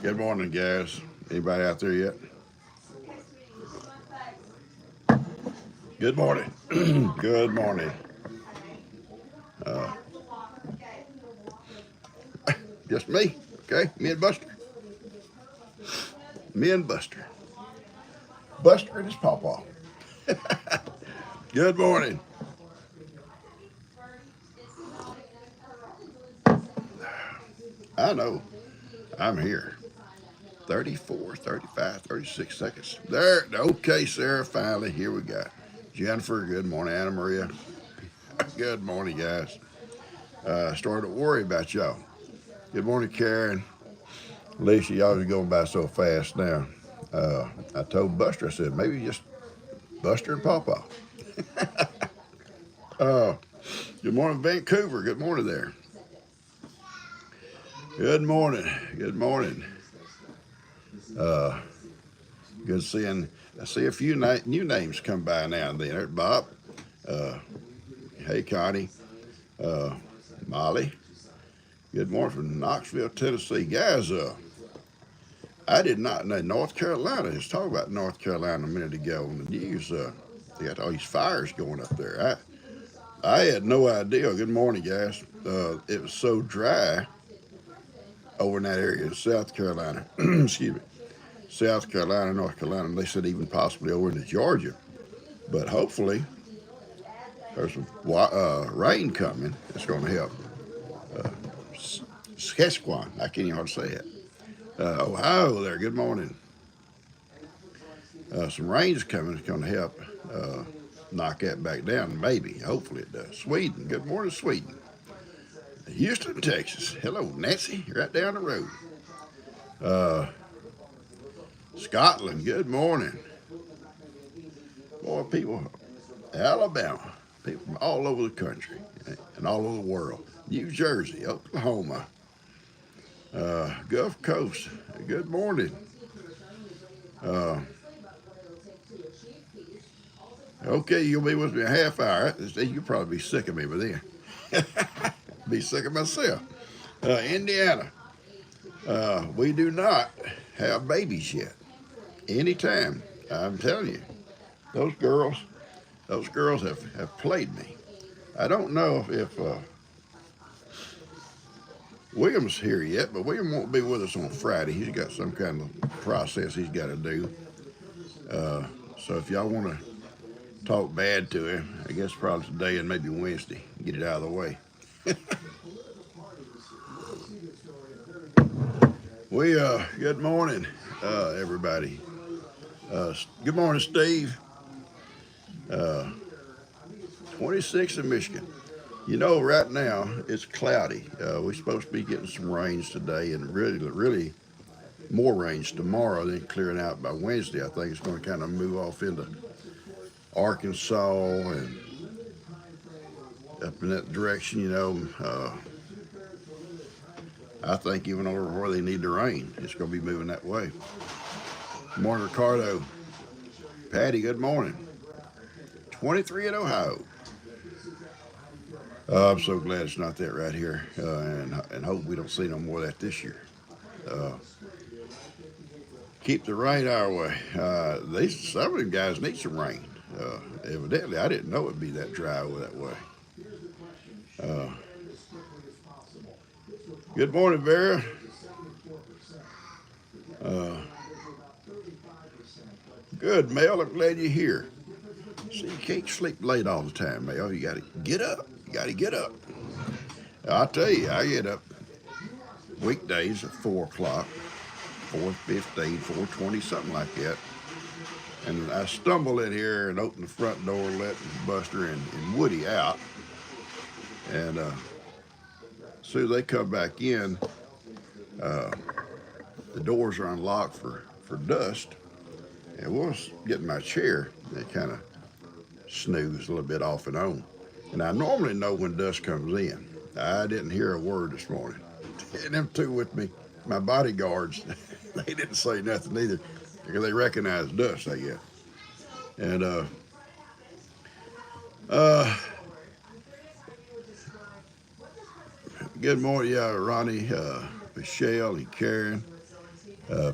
Good morning, guys. Anybody out there yet? Good morning. Good morning. Uh, just me. Okay, me and Buster. Me and Buster. Buster and his pawpaw. Good morning. I know. I'm here. 34, 35, 36 seconds. There. Okay, Sarah. Finally, here we go. Jennifer. Good morning. Anna Maria. Good morning, guys. Started to worry about y'all. Good morning, Karen. Alicia, y'all are going by so fast now. I told Buster, I said, maybe just Buster and Pawpaw. Uh, Good morning, Vancouver. Good morning there. Good morning. Good morning. Uh, Good seeing. I see a few new names come by now and then. There's Bob. Uh, hey, Connie. Uh, Molly. Good morning from Knoxville, Tennessee. Guys, I did not know North Carolina. Just talking about North Carolina a minute ago on the news. They got all these fires going up there. I had no idea. Good morning, guys. It was so dry over in that area in South Carolina. Excuse me. South Carolina, North Carolina. They said even possibly over into Georgia. But hopefully there's some rain coming. It's going to help. Uh, Saskatchewan. I can't even hardly say it. Ohio there. Good morning. Some rain's coming. It's going to help knock that back down. Maybe. Hopefully it does. Sweden. Good morning, Sweden. Houston, Texas. Hello, Nancy. Right down the road. Uh, Scotland. Good morning. Boy, people. Alabama. People from all over the country and all over the world. New Jersey, Oklahoma, Gulf Coast. Good morning. Uh, okay, you'll be with me a half hour. You'll probably be sick of me by then. Be sick of myself. Indiana. We do not have babies yet. Anytime. I'm telling you, those girls, those girls have played me. I don't know if William's here yet, but William won't be with us on Friday. He's got some kind of process he's got to do. So if y'all want to talk bad to him, I guess probably today and maybe Wednesday, get it out of the way. Good morning, everybody. Good morning, Steve. Uh, 26 in Michigan. You know, right now it's cloudy. We're supposed to be getting some rains today, and really more rains tomorrow. Then clearing out by Wednesday. I think it's going to kind of move off into Arkansas and up in that direction. I think even over where they need the rain, it's going to be moving that way. Good morning, Ricardo. Patty, good morning. 23 in Ohio. I'm so glad it's not that right here, and hope we don't see no more of that this year. Uh, Keep the rain our way. Some of them guys need some rain. Evidently, I didn't know it'd be that dry over that way. Uh, Good morning, Vera. Uh, Good, Mel. I'm glad you're here. See, you can't sleep late all the time, Mel. You got to get up. You got to get up. I'll tell you, I get up weekdays at 4 o'clock, 4:15, 4:20, something like that. And I stumble in here and open the front door, letting Buster and Woody out. And as soon as they come back in, uh, the doors are unlocked for dust. And we'll get in my chair and kind of snooze a little bit off and on. And I normally know when dust comes in. I didn't hear a word this morning. And them two with me, my bodyguards, they didn't say nothing either because they recognized dust, I guess. And uh, good morning, yeah, Ronnie, Michelle, and Karen. Uh,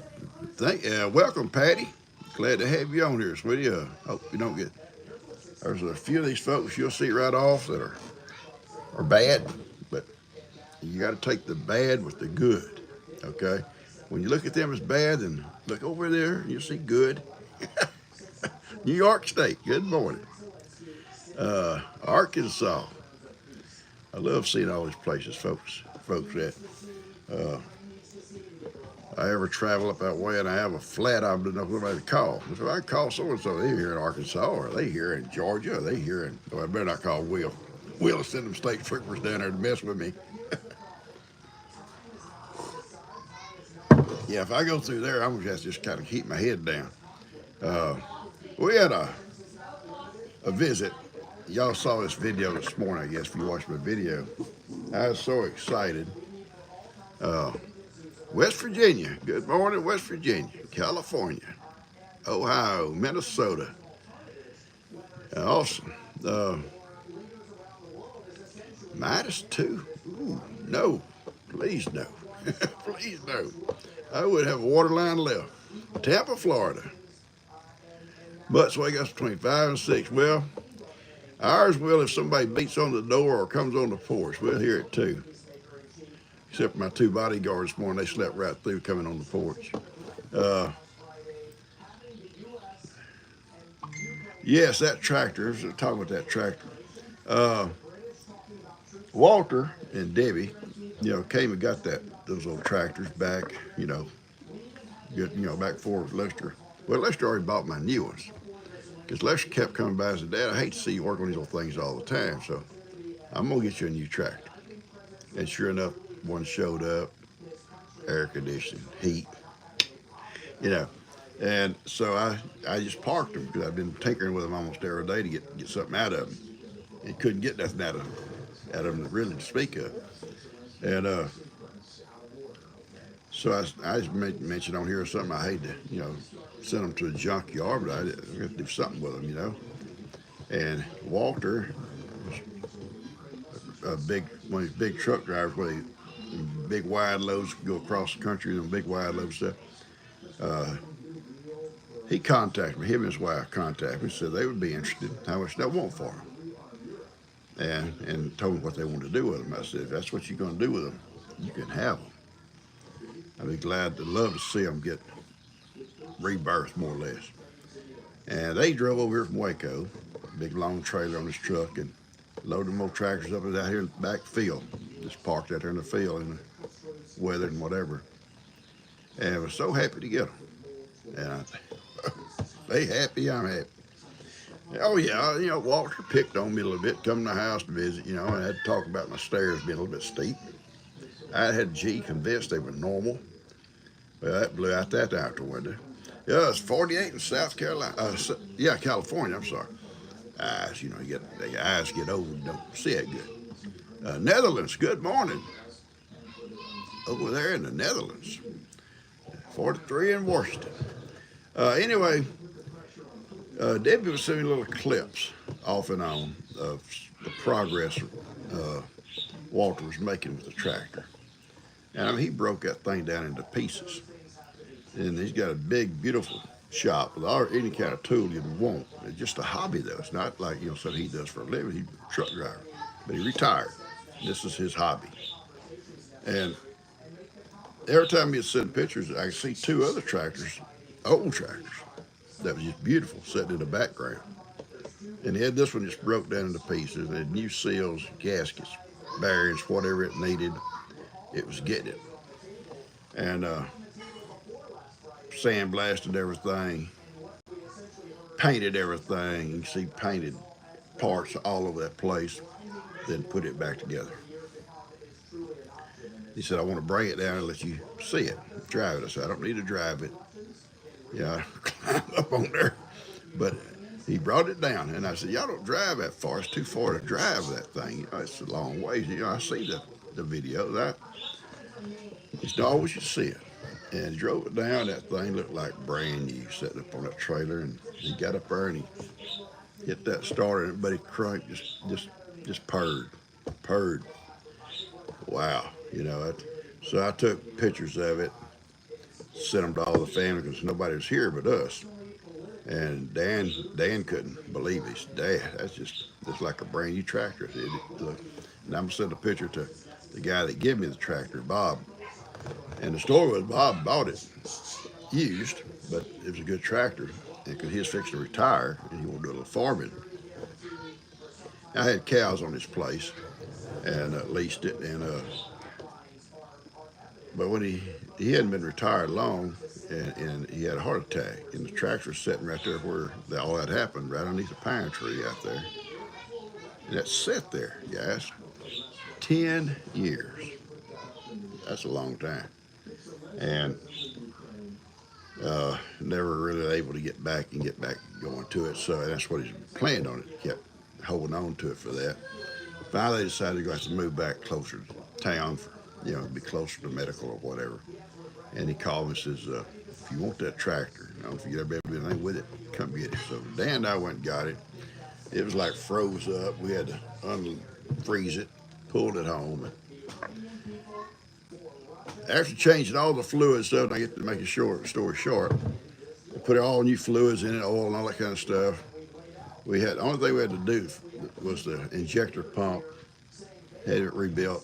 welcome, Patty. Glad to have you on here, sweetie. Hope you don't get. There's a few of these folks you'll see right off that are bad, but you got to take the bad with the good. Okay, when you look at them as bad, then look over there and you see good. New York State. Good morning. Arkansas. I love seeing all these places, folks. Folks that uh, I ever travel up that way and I have a flat, I don't know who to call. So I call so and so. They here in Arkansas, or they here in Georgia, or they here in. Well, I better not call Will. Will will send them state troopers down there to mess with me. Yeah, if I go through there, I'm gonna have to just kind of keep my head down. Uh, we had a visit. Y'all saw this video this morning, I guess, if you watched my video. I was so excited. Uh, West Virginia. Good morning, West Virginia, California, Ohio, Minnesota. Awesome. -2. Ooh, no. Please no. Please no. I would have a water line left. Tampa, Florida. But so I guess between 5 and 6. Well, ours will if somebody beats on the door or comes on the porch. We'll hear it too. Except for my 2 bodyguards this morning, they slept right through coming on the porch. Uh, yes, that tractor. Talking about that tractor. Walter and Debbie, came and got those old tractors back. Back for Lester. Well, Lester already bought my new ones because Lester kept coming by and said, "Dad, I hate to see you work on these old things all the time, so I'm gonna get you a new tractor." And sure enough, one showed up, air conditioning, heat, you know. And so I just parked them because I've been tinkering with them almost every day to get something out of them. And couldn't get nothing out of them really to speak of. And so I just mentioned on here or something. I hate to send them to a junkyard, but I got to do something with them. And Walter, one of these big truck drivers, where big wide loads go across the country, and big wide load stuff. He contacted me. Him and his wife contacted me. Said they would be interested. How much they want for them, and told me what they want to do with them. I said, if that's what you're going to do with them, you can have them. I'd be glad to love to see them get rebirth, more or less. And they drove over here from Waco, big long trailer on this truck, and loaded them old tractors up out here in the back field. Just parked out there in the field in the weather and whatever. And I was so happy to get them. And they happy, I'm happy. Oh yeah, Walter picked on me a little bit, come to the house to visit, and I had to talk about my stairs being a little bit steep. I had G convinced they were normal. Well, that blew out the window. Yeah, it's 48 in South Carolina. California, I'm sorry. Eyes, the eyes get old and don't see it good. Netherlands, good morning. Over there in the Netherlands. 43 in Washington. Anyway, Debbie was sending little clips off and on of the progress Walter was making with the tractor. And he broke that thing down into pieces. And he's got a big, beautiful shop with any kind of tool you'd want. It's just a hobby, though. It's not like, something he does for a living. He's a truck driver. But he retired. This is his hobby. And every time he'd send pictures, I could see 2 other tractors, old tractors, that was just beautiful, sitting in the background. And he had this one just broke down into pieces. It had new seals, gaskets, bearings, whatever it needed. It was getting it. And sandblasted everything, painted everything. You can see painted parts all over that place, then put it back together. He said, I want to bring it down and let you see it, drive it. I said, I don't need to drive it. I climbed up on there. But he brought it down, and I said, y'all don't drive that far. It's too far to drive that thing. It's a long ways. I see the video. It's not always you see it. And he drove it down. That thing looked like brand new, sitting up on that trailer. And he got up there and he hit that starter, and everybody cranked, just purred. Wow, So I took pictures of it, sent them to all the family because nobody was here but us. And Dan couldn't believe his dad. That's just like a brand new tractor. Look, and I'm sending a picture to the guy that gave me the tractor, Bob. And the story was Bob bought it used, but it was a good tractor. And because he was fixing to retire and he wanted to do a little farming. I had cows on his place and leased it. And but when he hadn't been retired long, and he had a heart attack, and the tractor was sitting right there where all that happened, right underneath a pine tree out there. And that sat there, guys, 10 years. That's a long time. And never really able to get back going to it. So that's what he's planned on it. Kept holding on to it for that. Finally, decided to have to move back closer to town, be closer to medical or whatever. And he called me and says, if you want that tractor, if you ever do anything with it, come get it. So Dan and I went and got it. It was like froze up. We had to unfreeze it, pulled it home. After changing all the fluids, stuff, and I get to make a story short, we put all new fluids in it, oil and all that kind of stuff. The only thing we had to do was the injector pump, had it rebuilt.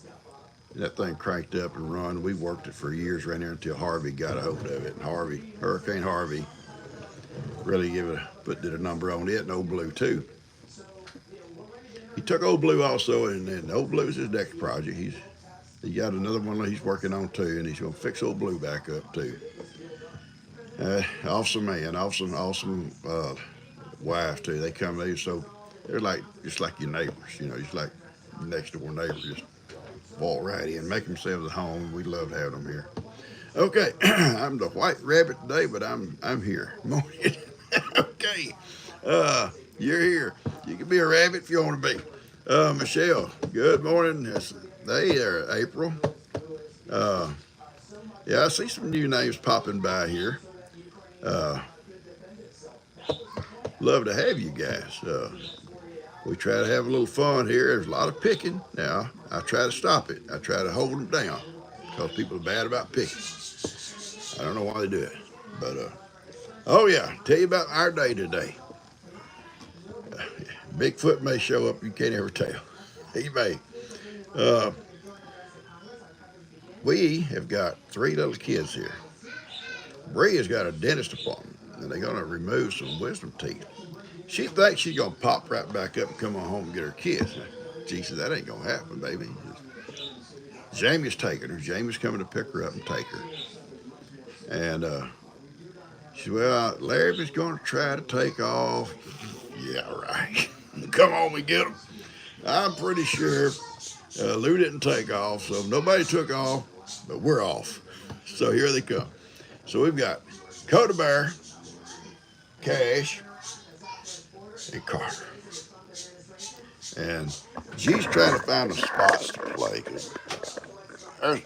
That thing cranked up and run. We worked it for years right there until Harvey got a hold of it. And Hurricane Harvey, really did a number on it, and Old Blue too. He took Old Blue also, and then Old Blue's his next project. He got another one he's working on too, and he's gonna fix Old Blue back up too. Awesome man, awesome wife too. They're like just like your neighbors, just like next door neighbors. Just walk right in, make themselves at home. We love having them here. Okay, I'm the white rabbit today, but I'm here. Morning. Okay, you're here. You can be a rabbit if you want to be. Michelle, good morning. Hey there, April. Yeah, I see some new names popping by here. Love to have you guys. We try to have a little fun here. There's a lot of picking. Now, I try to stop it. I try to hold them down because people are bad about picking. I don't know why they do it. But, oh yeah, tell you about our day today. Bigfoot may show up. You can't ever tell. He may. We have got 3 little kids here. Bree has got a dentist appointment, and they're going to remove some wisdom teeth. She thinks she's going to pop right back up and come on home and get her kids. She said, that ain't going to happen, baby. Jamie's taking her. Jamie's coming to pick her up and take her. And she said, well, Larry's going to try to take off. Yeah, right. Come home and get them. I'm pretty sure Lou didn't take off, so nobody took off, but we're off. So here they come. So we've got Coda Bear, Cash, and Carter. And she's trying to find the spots to play.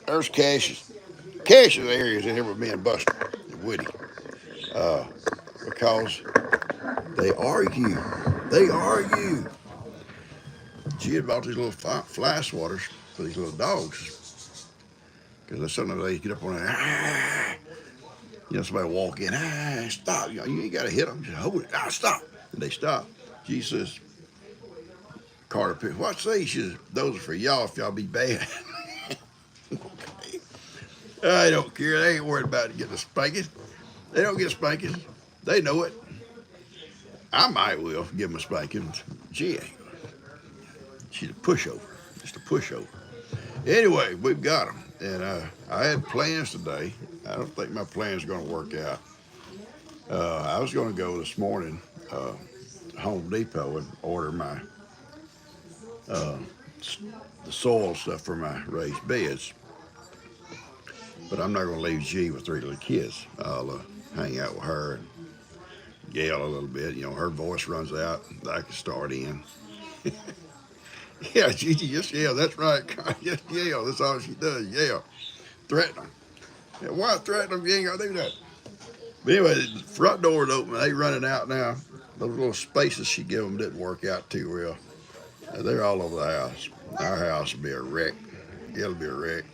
There's Cash's areas in here with me and Buster and Woody. Because they argue. They argue. She had bought these little fly swatters for these little dogs. Because sometimes they get up on there, somebody walk in, stop. You ain't got to hit them. Just hold it. Stop. And they stop. She says, Carter, what's these? She says, those are for y'all if y'all be bad. Okay. I don't care. They ain't worried about getting a spanking. They don't get a spanking. They know it. I might will give them a spanking. She ain't. She's a pushover. Just a pushover. Anyway, we've got them. And I had plans today. I don't think my plan's going to work out. I was going to go this morning to Home Depot and order my the soil stuff for my raised beds. But I'm not going to leave G with 3 little kids. I'll hang out with her and yell a little bit. Her voice runs out. I can start in. Yeah, Gigi, just yell. That's right. Just yell. That's all she does. Yell. Threaten them. Yeah, why threaten them? You ain't got to do that. But anyway, the front door's open. They running out now. Those little spaces she gave them didn't work out too well. They're all over the house. Our house will be a wreck. It'll be a wreck.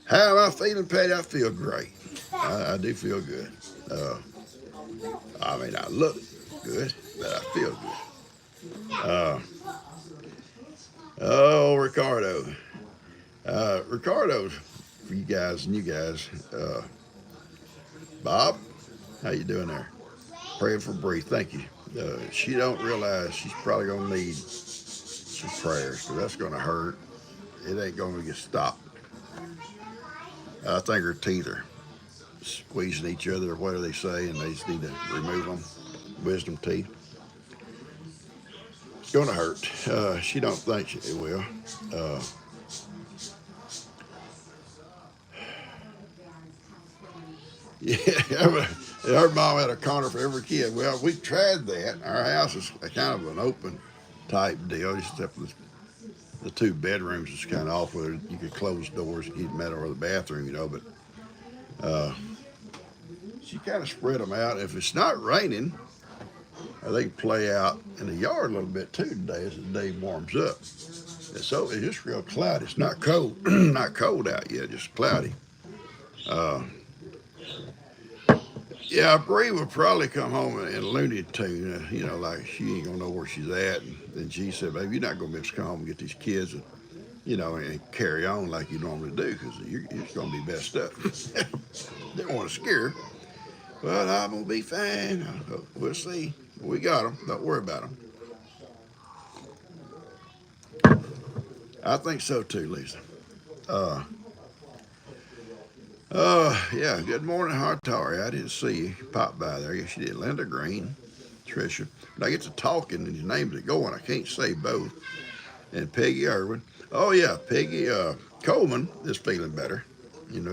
How am I feeling, Patty? I feel great. I do feel good. I mean, I look good, but I feel good. Uh, oh, Ricardo. Ricardo, for you guys and you guys. Bob, how you doing there? Praying for Bree. Thank you. She don't realize she's probably going to need some prayers because that's going to hurt. It ain't going to get stopped. I think her teeth are squeezing each other, or what do they say, and they just need to remove them. Wisdom teeth. It's going to hurt. She don't think it will. Uh, yeah, her mom had a corner for every kid. Well, we tried that. Our house is kind of an open type deal, except for the two bedrooms is kind of off where you could close doors and keep them out or the bathroom, but she kind of spread them out. If it's not raining, they can play out in the yard a little bit too today as the day warms up. And so it's just real cloudy. It's not cold, not cold out yet, just cloudy. Uh, yeah, Bree will probably come home in Looney Tune, like she ain't gonna know where she's at. And she said, "Baby, you're not gonna be able to come home and get these kids and and carry on like you normally do because you're going to be messed up." Didn't want to scare her. Well, I'm going to be fine. We'll see. We got them. Don't worry about them. I think so too, Lisa. Yeah, good morning, Hard Tower. I didn't see you pop by there. Yes, you did. Linda Green, Tricia. When I get to talking and your names are going, I can't say both. And Peggy Irwin. Oh, yeah, Peggy Coleman is feeling better.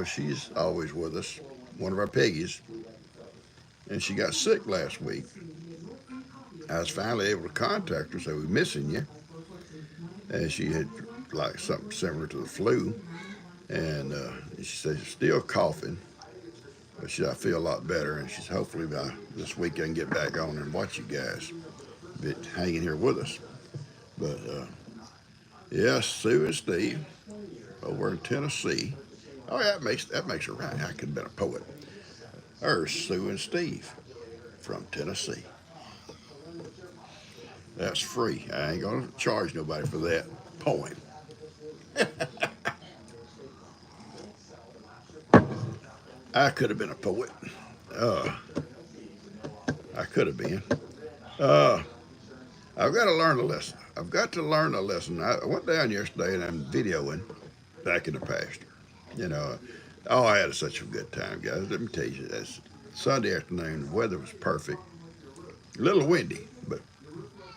She's always with us, one of our Peggies. And she got sick last week. I was finally able to contact her, so we're missing you. And she had like something similar to the flu. And she said she's still coughing, but I feel a lot better. And she's hopefully by this week I can get back on and watch you guys hanging here with us. But yes, Sue and Steve over in Tennessee. Oh, yeah, that makes her right. I could have been a poet. There's Sue and Steve from Tennessee. That's free. I ain't gonna charge nobody for that poem. I could have been a poet. I could have been. I've got to learn a lesson. I've got to learn a lesson. I went down yesterday and I'm videoing back in the pasture. Oh, I had such a good time, guys. Let me tell you, that's Sunday afternoon. The weather was perfect. A little windy, but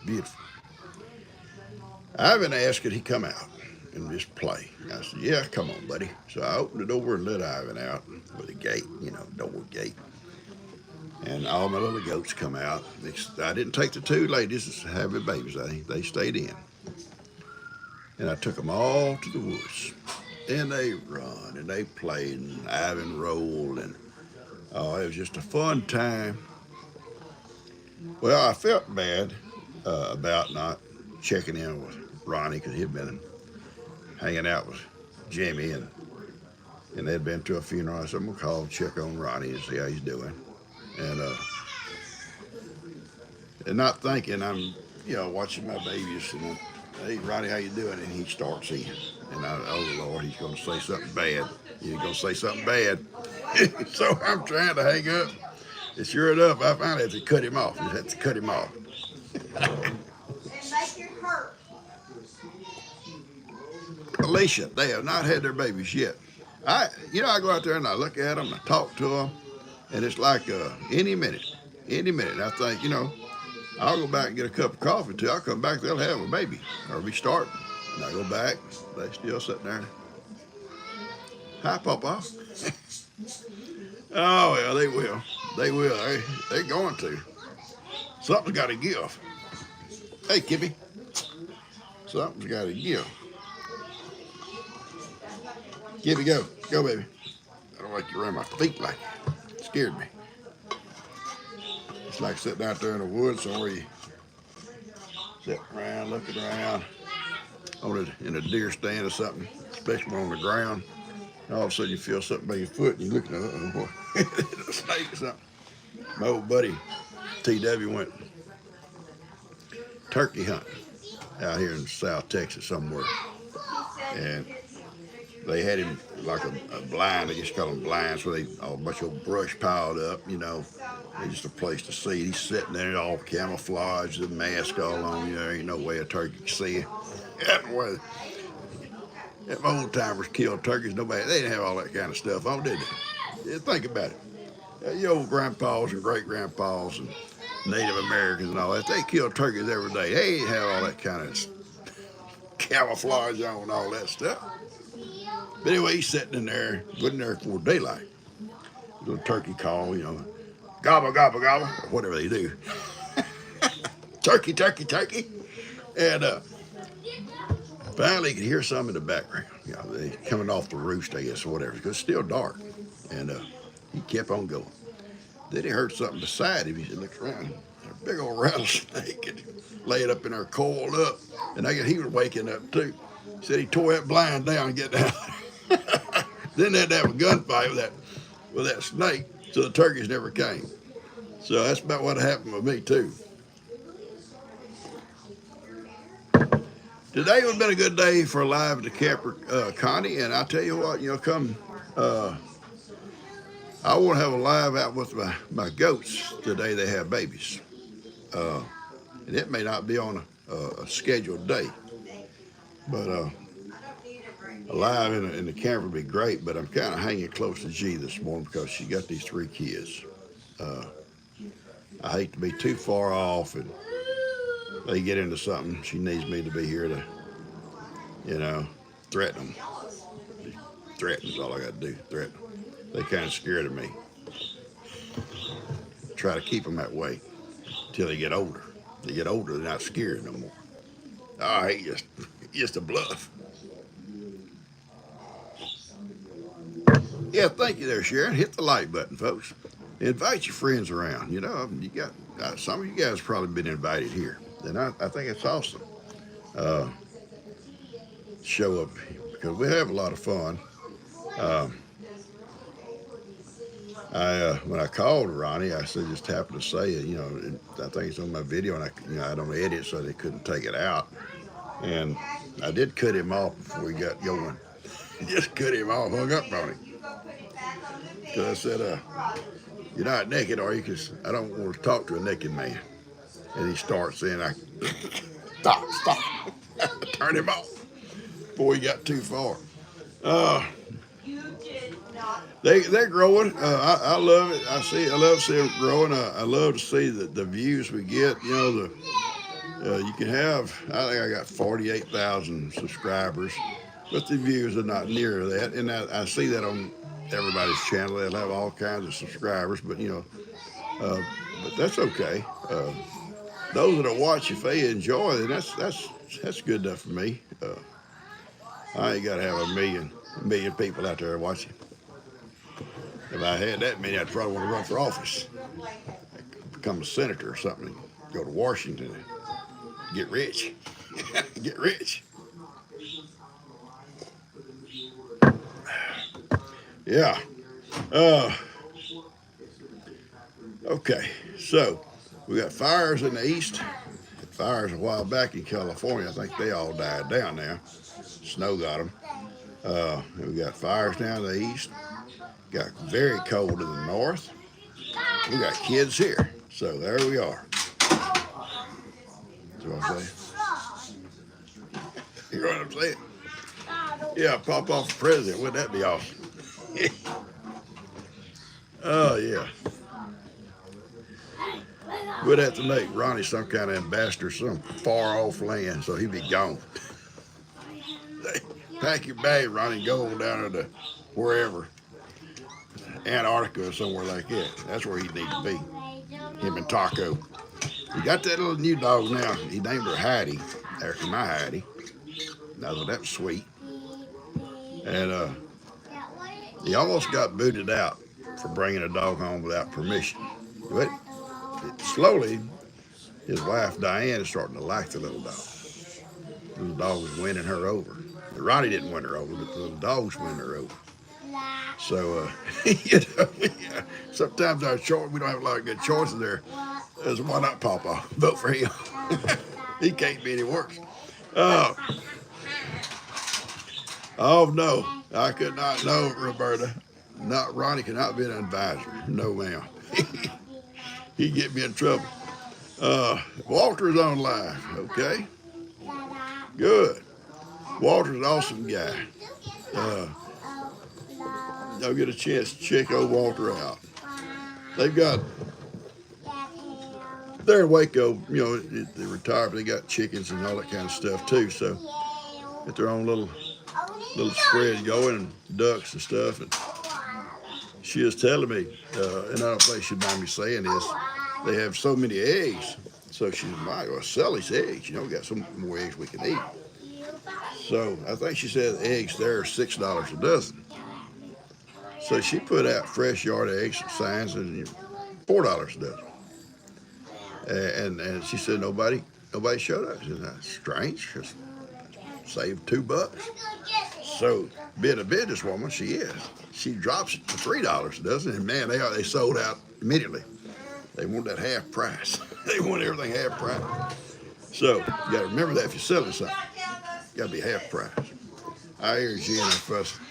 beautiful. Ivan asked could he come out and just play. I said, yeah, come on, buddy. So I opened the door and let Ivan out with a gate, door gate. And all my little goats come out. I didn't take the two ladies having babies. They stayed in. And I took them all to the woods. And they run and they played and Ivan rolled. And it was just a fun time. Well, I felt bad about not checking in with Ronnie because he'd been hanging out with Jimmy and they'd been to a funeral. I said, I'm going to call and check on Ronnie and see how he's doing. And not thinking I'm, watching my babies and hey, Ronnie, how you doing? And he starts in. And oh, Lord, he's going to say something bad. He's going to say something bad. So I'm trying to hang up. And sure enough, I finally had to cut him off. I had to cut him off. And make it hurt. Alicia, they have not had their babies yet. I go out there and I look at them, I talk to them, and it's like any minute. I think, I'll go back and get a cup of coffee too. I'll come back, they'll have a baby or be starting. And I go back, they still sitting there. Hi, PawPaw. Oh, yeah, they will. They will. They're going to. Something's got to give. Hey, Kippy. Something's got to give. Kippy, go. Go, baby. I don't like you around my feet like that. It scared me. It's like sitting out there in the woods somewhere you sit around, looking around in a deer stand or something, especially on the ground. And all of a sudden you feel something by your foot and you look at it, a snake or something. My old buddy TW went turkey hunting out here in South Texas somewhere, and they had him like a blind. They just call them blinds, where they all a bunch of brush piled up. They just a place to see. He's sitting there all camouflaged, the mask all on. There ain't no way a turkey can see him. Them old timers killed turkeys. They didn't have all that kind of stuff on, did they? Yeah, think about it. Your old grandpas and great grandpas and Native Americans and all that, they killed turkeys every day. They didn't have all that kind of camouflage on and all that stuff. But anyway, he's sitting in there, putting there for daylight. Little turkey call, gobble, gobble, gobble, or whatever they do. Turkey, turkey, turkey. And finally, he could hear some in the background. They coming off the roost, I guess, or whatever, because it's still dark. And he kept on going. Then he heard something beside him. He looked around. A big old rattlesnake and laid up in there, coiled up. And I guess he was waking up too. He said he tore that blind down and get down. Then they had to have a gunfight with that snake, so the turkeys never came. So that's about what happened with me too. Today would have been a good day for a live at the camper, Connie, and I tell you what, come, I want to have a live out with my goats today. They have babies, and it may not be on a scheduled day, but a live in the camper would be great. But I'm kind of hanging close to G this morning because she got these 3 kids. I hate to be too far off and they get into something. She needs me to be here to, threaten them. Threaten's all I got to do, threaten them. They kind of scared of me. Try to keep them that way until they get older. They get older, they're not scared no more. Oh, he just a bluff. Yeah, thank you there, Sharon. Hit the like button, folks. Invite your friends around. You got some of you guys probably been invited here, and I think it's awesome. Show up because we have a lot of fun. When I called Ronnie, I just happened to say it. I think it's on my video, and I don't edit, so they couldn't take it out. And I did cut him off before we got going. Just cut him off, hung up on him. Because I said, "You're not naked, are you? Because I don't want to talk to a naked man." And he starts saying, stop. Turn him off before he got too far. They're growing. I love it. I love seeing them growing. I love to see the views we get. You can have. I think I got 48,000 subscribers, but the views are not near that. And I see that on everybody's channel. They'll have all kinds of subscribers, but but that's okay. Those that watch, if they enjoy it, that's good enough for me. I ain't got to have a million people out there watching. If I had that many, I'd probably want to run for office, become a senator or something, go to Washington and get rich. Get rich. Yeah. Okay, so we got fires in the east. Fires a while back in California. I think they all died down now. Snow got them. We got fires down in the east. Got very cold in the north. We got kids here. So there we are. That's what I'm saying. You know what I'm saying? Yeah, PawPaw for president. Wouldn't that be awesome? Oh, yeah. We'd have to make Ronnie some kind of ambassador, some far off land, so he'd be gone. Pack your bag, Ronnie, go on down to wherever, Antarctica or somewhere like that. That's where he'd need to be. Him and Taco. He got that little new dog now. He named her Heidi, after my Heidi. I thought that was sweet. And he almost got booted out for bringing a dog home without permission. But slowly, his wife Diane is starting to like the little dog. The dog was winning her over. Ronnie didn't win her over, but the little dog's winning her over. So, you know, yeah, sometimes our choice, we don't have a lot of good choices there. So why not PawPaw? Vote for him. He can't be any worse. Uh, oh no, I could not know, Roberta. Not Ronnie cannot be an advisor. No, ma'am. He'd get me in trouble. Walter's on live. Okay, good. Walter's an awesome guy. Uh, I'll get a chance to check old Walter out. They've got, they're in Waco, you know, they retired, but they got chickens and all that kind of stuff too. So, get their own little spread going and ducks and stuff. And she was telling me, and I don't think she'd mind me saying this, they have so many eggs. So she might well sell these eggs. You know, we got some more eggs we can eat. So I think she said the eggs there are $6 a dozen. So she put out fresh yard eggs signs and $4 a dozen. And she said nobody showed up. She said, that's strange. Just saved $2. So being a businesswoman, she is. She drops it to $3 a dozen, and man, they sold out immediately. They want that half price. They want everything half price. So you got to remember that if you're selling something, you got to be half price. I hear Jen and fussing.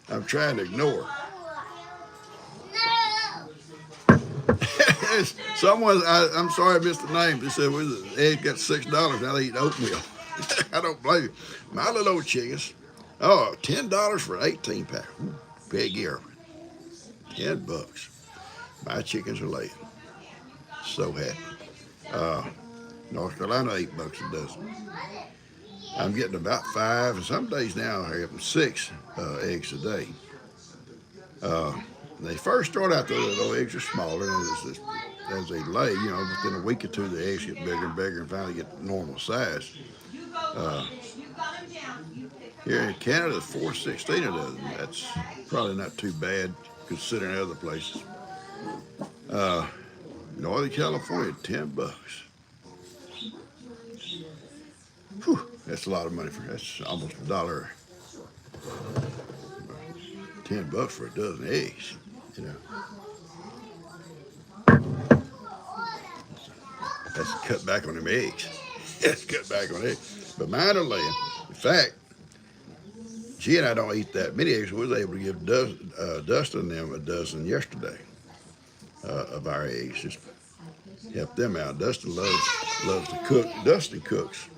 I'm trying to ignore her. Someone, I'm sorry I missed the name. They said well, the egg got $6. Now they eat oatmeal. I don't blame you. My little old chickens, oh, $10 for an 18 pack. Big ear. $10. My chickens are laying. So happy. North Carolina, $8 a dozen. I'm getting about 5, and some days now I have 6 eggs a day. They first start out, the eggs are smaller, and as they lay, you know, within a week or two, the eggs get bigger and bigger and finally get normal size. Here in Canada, $4.16 a dozen. That's probably not too bad considering other places. Northern California, $10. Whew, that's a lot of money that's almost $1. $10 for a dozen eggs, you know. That's cut back on them eggs. That's cut back on eggs. But mine are laying. In fact, G and I don't eat that many eggs. We was able to give Dustin and them a dozen yesterday of our eggs. Just help them out. Dustin loves to cook. Dustin cooks.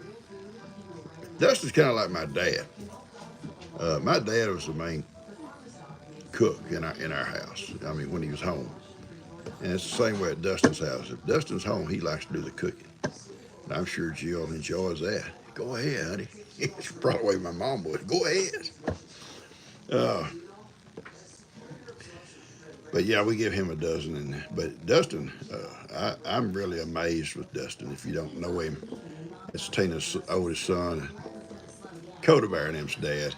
Dustin's kind of like my dad. My dad was the main cook in our house. I mean, when he was home. And it's the same way at Dustin's house. If Dustin's home, he likes to do the cooking. And I'm sure Jill enjoys that. Go ahead, honey. It's probably the way my mom would. Go ahead. But yeah, we give him a dozen. But Dustin, I'm really amazed with Dustin. If you don't know him, it's Tina's oldest son, Coda Bear and him's dad.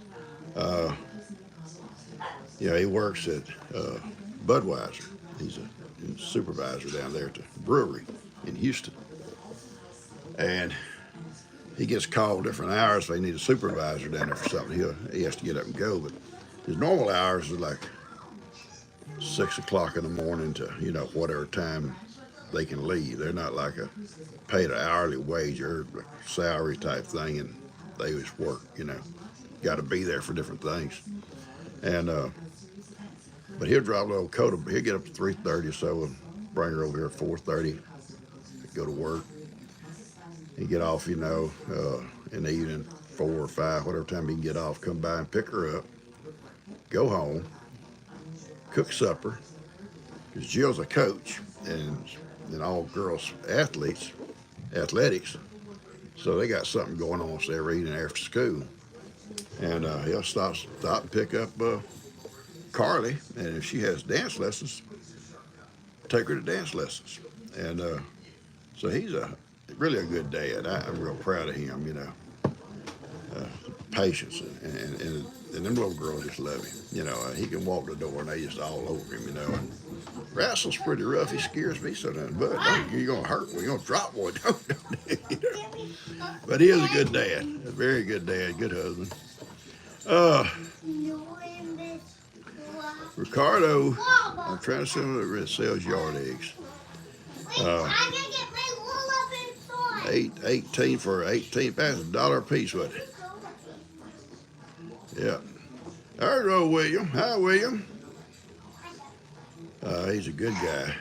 He works at Budweiser. He's a supervisor down there at the brewery in Houston. And he gets called different hours if they need a supervisor down there for something. He has to get up and go. But his normal hours are like 6 o'clock in the morning to, whatever time they can leave. They're not like a paid an hourly wage or a salary type thing, and they just work, got to be there for different things. And, but he'll drive a little Coda. He'll get up to 3:30 or so and bring her over here at 4:30, go to work. He'd get off, in the evening, 4 or 5, whatever time he can get off, come by and pick her up, go home, cook supper, because Jill's a coach, and all girls athletics, so they got something going on every evening after school. And he'll stop and pick up Carly, and if she has dance lessons, take her to dance lessons. And so he's really a good dad. I'm real proud of him, patience, and them little girls just love him. He can walk the door and they just all over him, And Russell's pretty rough. He scares me so damn bud. You're gonna hurt one. You're gonna drop one. But he is a good dad, a very good dad, good husband. Ricardo, I'm trying to sell him that sells yard eggs. I can get my wool up inside. 18 for 18 pounds, $1 a piece, wasn't it? Yeah. There's old William. Hi, William. He's a good guy.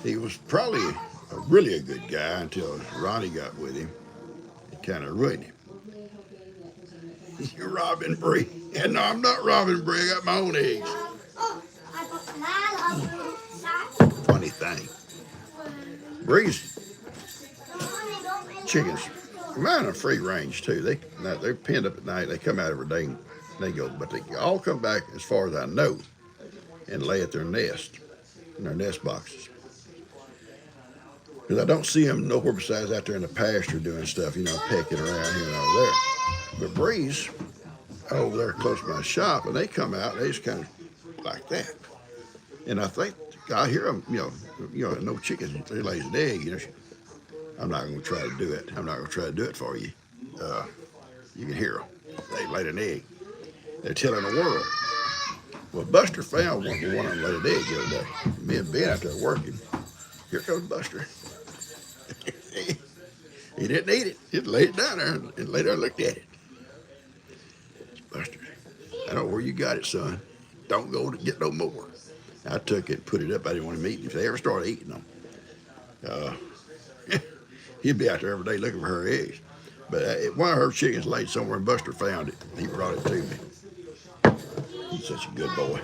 He was probably really a good guy until Ronnie got with him. It kind of ruined him. You're robbing Bree. And no, I'm not robbing Bree. I got my own eggs. Funny thing. Bree's chickens, mine are free range too. They're pinned up at night. They come out every day and they go, but they all come back as far as I know and lay at their nest, in their nest boxes. Because I don't see them nowhere besides out there in the pasture doing stuff, pecking around here and over there. But Bree's over there close to my shop, and they come out, they just kind of like that. And I think I hear them, no chickens, they lays an egg, I'm not going to try to do it. I'm not going to try to do it for you. You can hear them. They laid an egg. They're telling the world. Well, Buster found one of them laid an egg the other day. Me and Ben out there working. Here comes Buster. He didn't eat it. He just laid it down there and laid there and looked at it. Buster, I don't know where you got it, son. Don't go to get no more. I took it, put it up. I didn't want him eating. If they ever started eating them, he'd be out there every day looking for her eggs. But one of her chickens laid somewhere, and Buster found it. He brought it to me. He's such a good boy.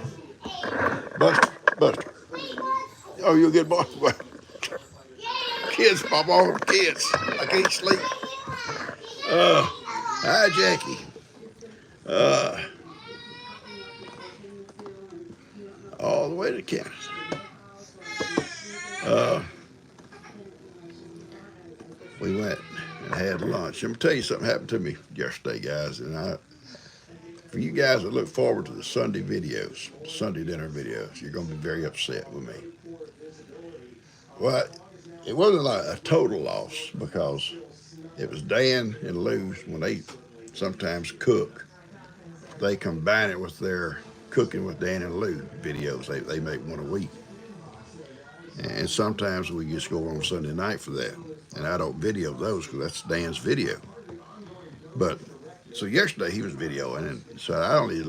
Buster. Oh, you a good boy? Kids, pop on kids. I can't sleep. Hi, Jackie. All the way to Kansas. We went and had lunch. I'm gonna tell you something happened to me yesterday, guys. And for you guys that look forward to the Sunday videos, Sunday dinner videos, you're gonna be very upset with me. Well, it wasn't like a total loss because it was Dan and Lou's when they sometimes cook. They combine it with their cooking with Dan and Lou videos. They make one a week. And sometimes we just go on Sunday night for that. And I don't video those because that's Dan's video. But, so yesterday he was videoing, and so I only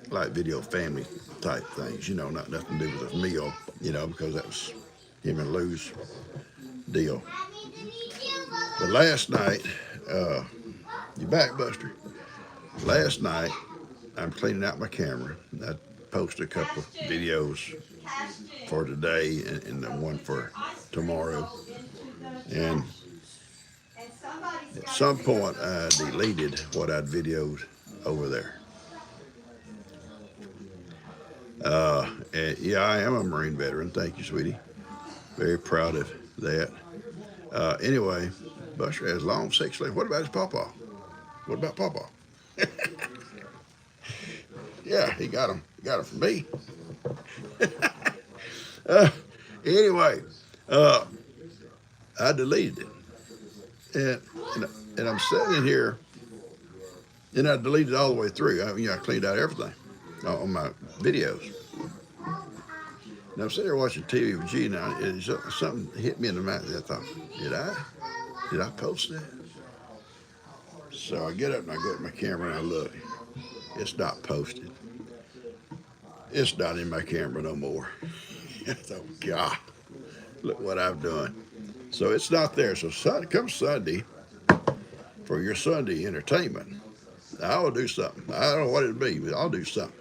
like video family type things, not nothing to do with a meal, because that was him and Lou's deal. But last night, you back, Buster? Last night, I'm cleaning out my camera. I posted a couple of videos for today and the one for tomorrow. And at some point, I deleted what I'd videoed over there. And yeah, I am a Marine veteran. Thank you, sweetie. Very proud of that. Anyway, Buster has long six legs. What about his PawPaw? What about PawPaw? Yeah, he got him. He got it from me. Anyway, I deleted it. And I'm sitting here, and I deleted it all the way through. I cleaned out everything on my videos. And I'm sitting there watching TV with G now, and something hit me in the mouth. I thought, did I post that? So I get up and I go to my camera and I look. It's not posted. It's not in my camera no more. I thought, God, look what I've done. So it's not there. So come Sunday, for your Sunday entertainment, I'll do something. I don't know what it'll be, but I'll do something.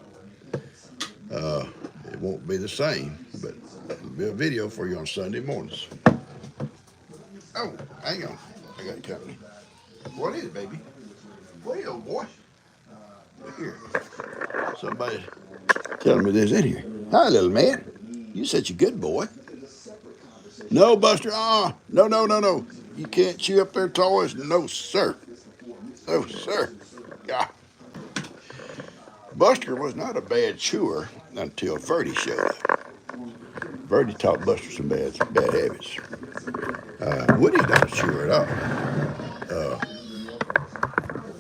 It won't be the same, but it'll be a video for you on Sunday mornings. Oh, hang on. I got company. What is it, baby? What is it, old boy? Look here. Somebody telling me this in here. Hi, little man. You such a good boy. No, Buster. No. You can't chew up their toys. No, sir. No, sir. God. Buster was not a bad chewer until Ferdy showed up. Ferdy taught Buster some bad habits. Woody's not a chewer at all.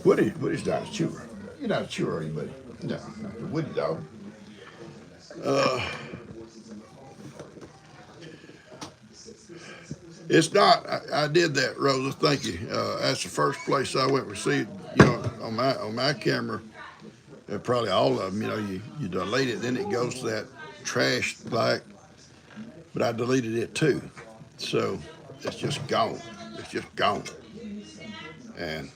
Woody's not a chewer. You're not a chewer, are you, buddy? No, the Woody dog. Uh, it's not. I did that, Rosa. Thank you. That's the first place I went and received. On my camera, probably all of them. You delete it, then it goes to that trash like. But I deleted it too, so it's just gone. It's just gone. And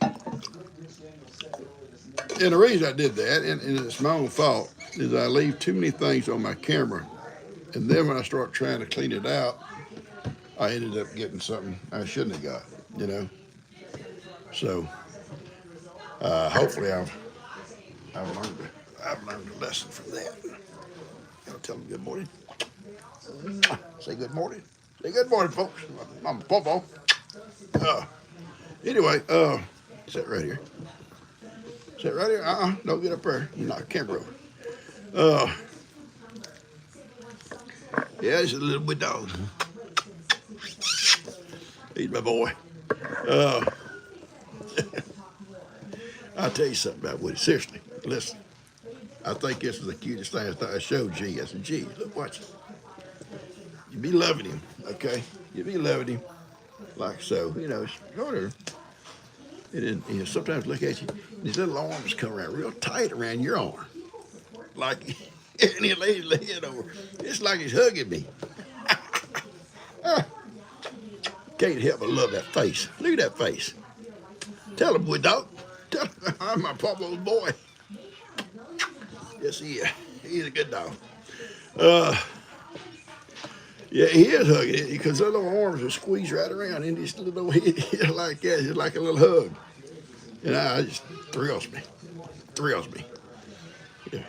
the reason I did that, and it's my own fault, is I leave too many things on my camera, and then when I start trying to clean it out, I ended up getting something I shouldn't have got. You know. So hopefully I've learned a lesson from that. I'll tell them good morning. Say good morning. Say good morning, folks. I'm PawPaw. Anyway, sit right here. Sit right here. Don't get up there. You knock the camera over. Yeah, this is a little bit dog. He's my boy. I'll tell you something about Woody. Seriously, listen. I think this is the cutest thing. I showed G. I said, G, look, watch it. You be loving him, okay? You be loving him like so. Shorter. And then, sometimes look at you, and his little arms come around real tight around your arm. Like, and he lays his head over. It's like he's hugging me. Can't help but love that face. Look at that face. Tell him, boy, dog. Tell him I'm my PawPaw's boy. Yes, he is. He's a good dog. Yeah, he is hugging it because the little arms are squeezed right around in his little head like that. It's like a little hug. And it just thrills me. Thrills me. Yeah.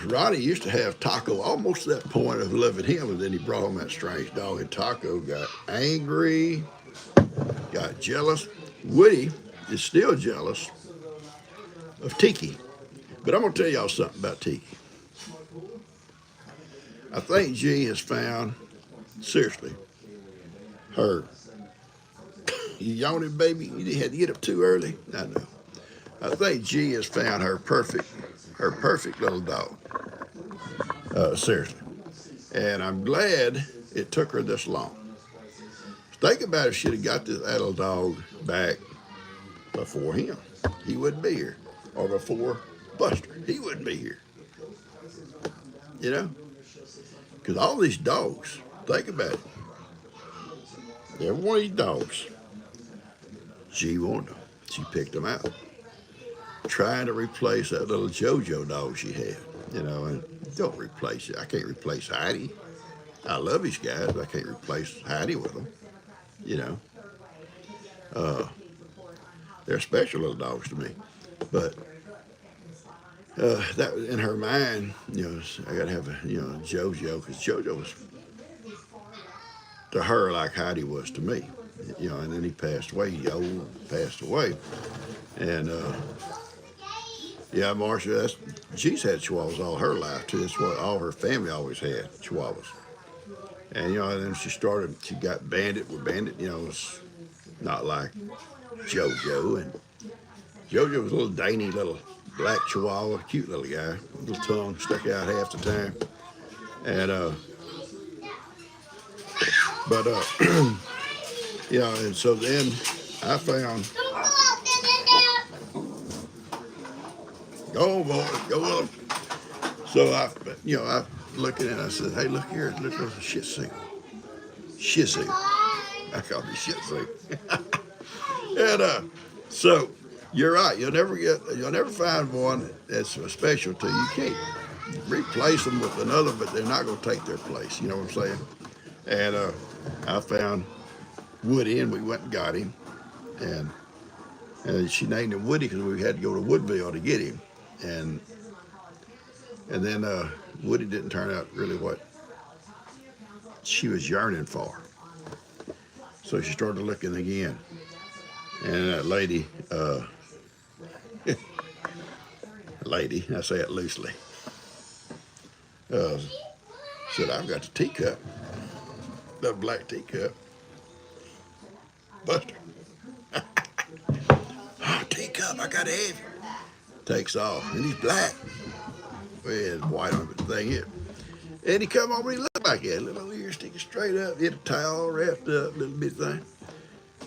Ronnie used to have Taco almost to that point of loving him, and then he brought home that strange dog, and Taco got angry, got jealous. Woody is still jealous of Tiki. But I'm going to tell y'all something about Tiki. I think G has found, seriously, her. You yawning, baby? You had to get up too early? I know. I think G has found her perfect little dog. Seriously. And I'm glad it took her this long. Think about if she'd have got this little dog back before him. He wouldn't be here. Or before Buster. He wouldn't be here. You know? Because all these dogs, think about it. Every one of these dogs, she wanted them. She picked them out. Trying to replace that little JoJo dog she had. And don't replace it. I can't replace Heidi. I love these guys, but I can't replace Heidi with them. They're special little dogs to me. But that was in her mind, I got to have a, JoJo, because JoJo was to her like Heidi was to me. And then he passed away. He passed away. And, yeah, Marcia, she's had chihuahuas all her life, too. That's what all her family always had, chihuahuas. And, and then she got Bandit with Bandit, it's not like JoJo. And JoJo was a little dainty little black chihuahua, cute little guy, little tongue stuck out half the time. And, and so then I found, go boy, go up. So I looked at it and I said, hey, look here, look at the Shih Tzu. Shih Tzu. I call it Shih Tzu. And so you're right. You'll never find one that's a special to you. You can't replace them with another, but they're not going to take their place. You know what I'm saying? And I found Woody, and we went and got him. And she named him Woody because we had to go to Woodville to get him. And then Woody didn't turn out really what she was yearning for. So she started looking again. And that lady, I say it loosely, said, I've got the teacup, that black teacup. Buster. Oh, teacup, I got to have you. Takes off, and he's black. It's white on the thing here. And he come over, he looked like that, little ears sticking straight up, he had a towel wrapped up, little bit thing.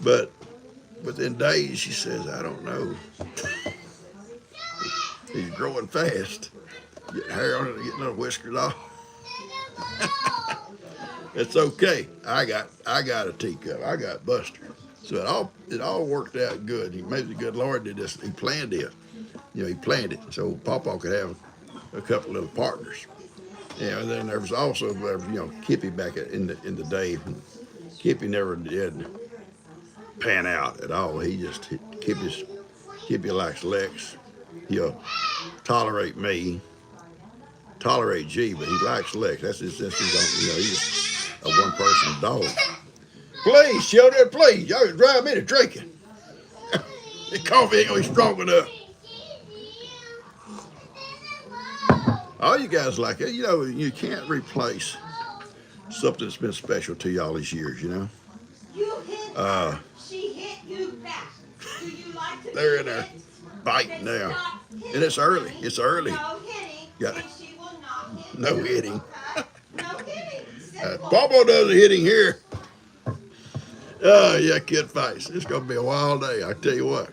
But within days, she says, I don't know. He's growing fast. Getting hair on it, getting little whiskers off. It's okay. I got a teacup. I got Buster. So it all worked out good. Maybe the good Lord did this. He planned it. He planned it so PawPaw could have a couple little partners. And then there was also, Kippy back in the day. Kippy never did pan out at all. Kippy likes Lex. He'll tolerate me, tolerate G, but he likes Lex. That's his own, he's a one-person dog. Please, children, please, y'all can drive me to drinking. The coffee ain't gonna be strong enough. All you guys like it, you can't replace something that's been special to you all these years, You hit she hit you back. Do you like to They're in there biting now. And it's early. It's early. No hitting, Got and she will not hit no you. hitting. No hitting. Simple. PawPaw does the hitting here. Oh, yeah, kid fights. It's going to be a wild day, I tell you what.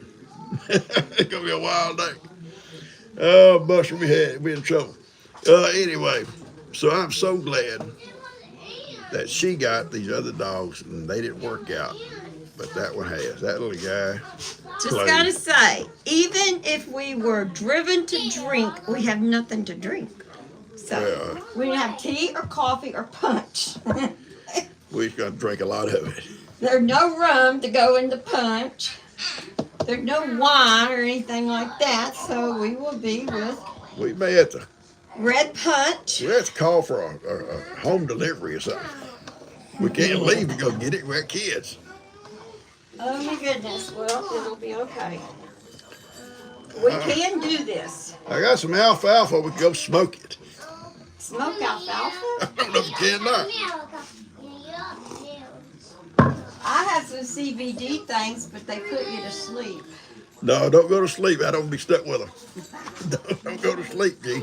It's going to be a wild day. Oh, Buster, we in trouble. Anyway, so I'm so glad that she got these other dogs and they didn't work out. But that one has. That little guy. Just gotta say, even if we were driven to drink, we have nothing to drink. So we didn't have tea or coffee or punch. We're going to drink a lot of it. There's no rum to go in the punch. There's no wine or anything like that. So we will be with We may have to red punch. call for a home delivery or something. We can't leave to go get it. We're kids. Oh my goodness. Well, it'll be okay. We can do this. I got some alfalfa. We can go smoke it. Smoke alfalfa? I don't know if you can or not. I have some CBD things, but they put you to sleep. No, don't go to sleep. I don't be stuck with them. Don't go to sleep, G.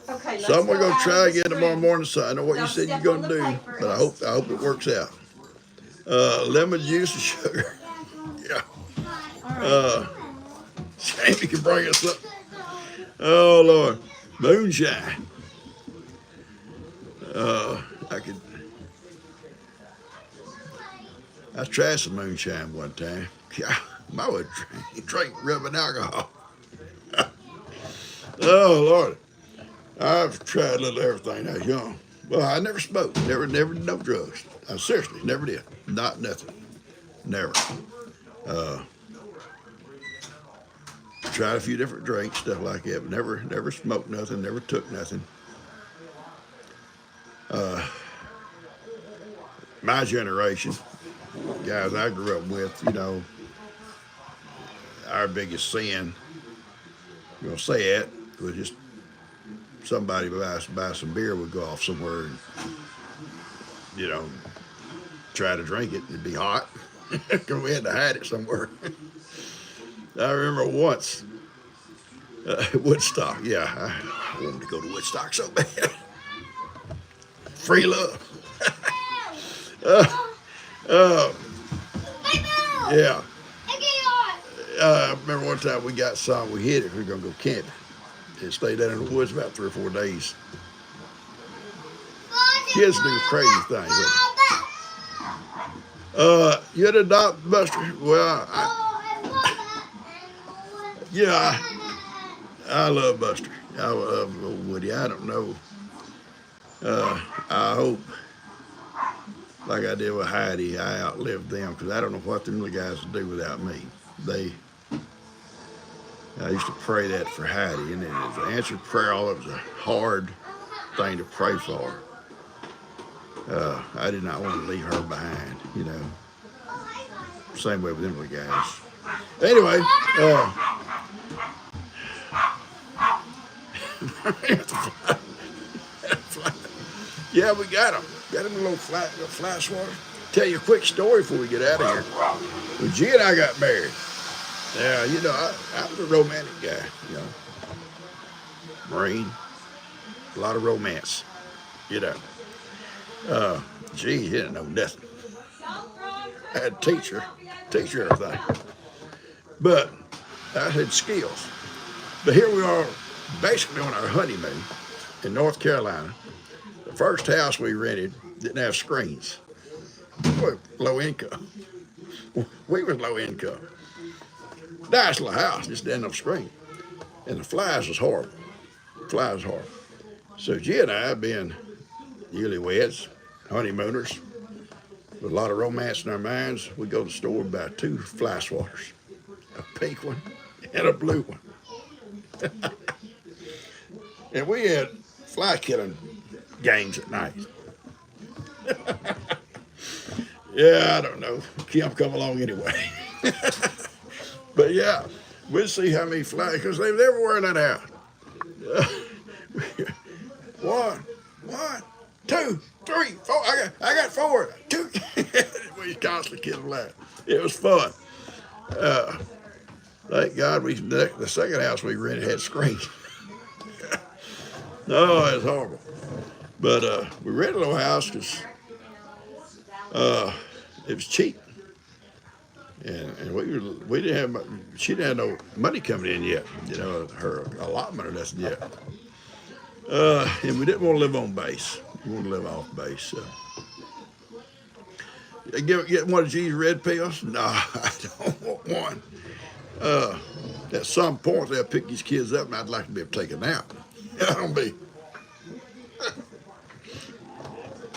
Okay, So I'm gonna go out try of again the tomorrow screen. morning. So I know what you Don't said you're step on gonna the do, paper. but I hope it works out. Lemon juice and sugar. Yeah. Jamie can bring us up. Oh Lord, moonshine. I tried some moonshine one time. Yeah, I would drink rubbing alcohol. Oh Lord, I've tried a little everything. I was young. Well, I never smoked. Never did no drugs. I seriously never did. Not nothing. Never. Tried a few different drinks, stuff like that, but never smoked nothing. Never took nothing. My generation, guys I grew up with, our biggest sin, I'm gonna say it, was just somebody buy some beer would go off somewhere and, try to drink it. It'd be hot because we had to hide it somewhere. I remember once, Woodstock. Yeah, I wanted to go to Woodstock so bad. Free love. Yeah. I remember one time we got some, we hid it, we were going to go camping. And stayed down in the woods about 3 or 4 days. Kids do crazy things. You'd adopt Buster? Well, I love Buster. I love old Woody. I don't know. I hope, like I did with Heidi, I outlived them because I don't know what them little guys would do without me. I used to pray that for Heidi, and it was an answered prayer. All it was a hard thing to pray for. I did not want to leave her behind, Same way with them little guys. Anyway, yeah, we got them. Got them a little fly swatter. Tell you a quick story before we get out of here. When G and I got married, Yeah, you know, I was a romantic guy, you know, Marine, a lot of romance, you know. Gee, he didn't know nothing. I had to teach her everything. But I had skills. But here we are, basically on our honeymoon in North Carolina. The first house we rented didn't have screens. We were low income. We were low income. Nice little house, just didn't have a screen. And the flies was horrible. Flies horrible. So G and I, being newlyweds, honeymooners, with a lot of romance in our minds, we go to the store and buy two fly swatters, a pink one and a blue one. And we had fly killing games at night. Yeah, I don't know. Kim come along anyway. But yeah, we'd see how many flies, because they was everywhere in that house. One, two, three, four. I got four. Two. We constantly killed flies. It was fun. Thank God the second house we rented had screens. No, it was horrible. But we rented a little house because it was cheap. And we didn't have, she didn't have no money coming in yet, you know, her allotment or nothing yet. And we didn't want to live on base. We wanted to live off base. So. Get one of G's red pills? No, I don't want one. At some point, they'll pick these kids up, and I'd like to be able to take a nap. I don't be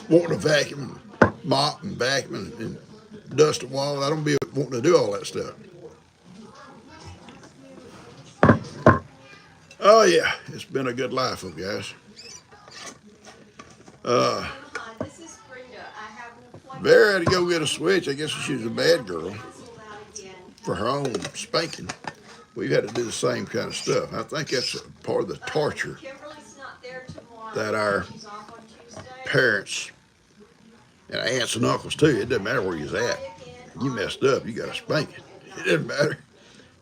wanting to vacuum, mop, and vacuum, and dust the wall. I don't be wanting to do all that stuff. Oh yeah, it's been a good life, guys. This is Brenda. I have an appointment. Vera had to go get a switch. I guess she was a bad girl for her own spanking. We've had to do the same kind of stuff. I think that's part of the torture that our parents and aunts and uncles too. It doesn't matter where you're at. You messed up, you got a spanking. It doesn't matter.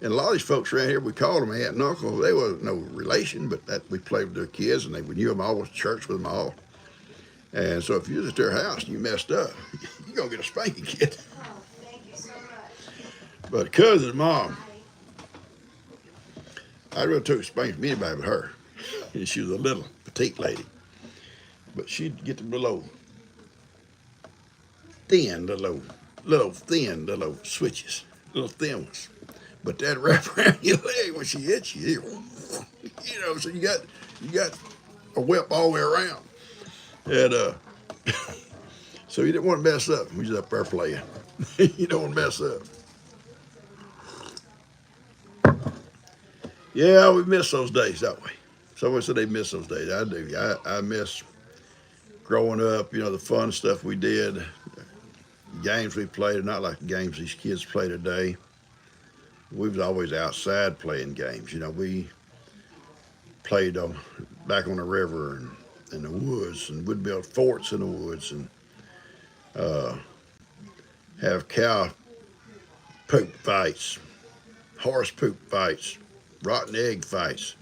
And a lot of these folks around here, we called them aunt and uncle. They wasn't no relation, but that we played with their kids, and we knew them all, went to church with them all. And so if you was at their house and you messed up, you're going to get a spanking, kid. Oh, thank you so much. But cousin, mom, I really took a spanking from anybody but her. And she was a little petite lady. But she'd get the little thin switches, little thin ones. But that wrap around your leg when she hits you, you know, so you got a whip all the way around. And so you didn't want to mess up. We was up there playing. You don't want to mess up. Yeah, we miss those days, don't we? Someone said they miss those days. I do. I miss growing up, you know, the fun stuff we did, games we played, are not like the games these kids play today. We was always outside playing games. You know, we played back on the river and in the woods, and we'd build forts in the woods and have cow poop fights, horse poop fights, rotten egg fights,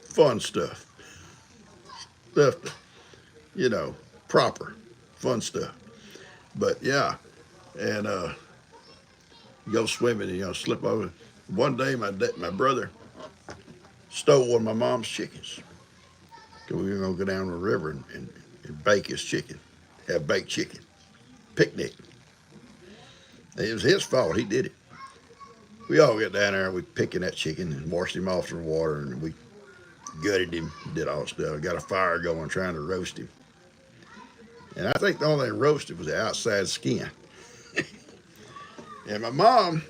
fun stuff. Stuff, you know, proper, fun stuff. But yeah, and go swimming, you know, slip over. One day, my brother stole one of my mom's chickens. Cause we were gonna go down the river and bake his chicken, have baked chicken, picnic. It was his fault. He did it. We all get down there, we picking that chicken and washed him off in the water, and we gutted him, did all stuff. Got a fire going, trying to roast him. And I think the only thing roasted was the outside skin. And my mom,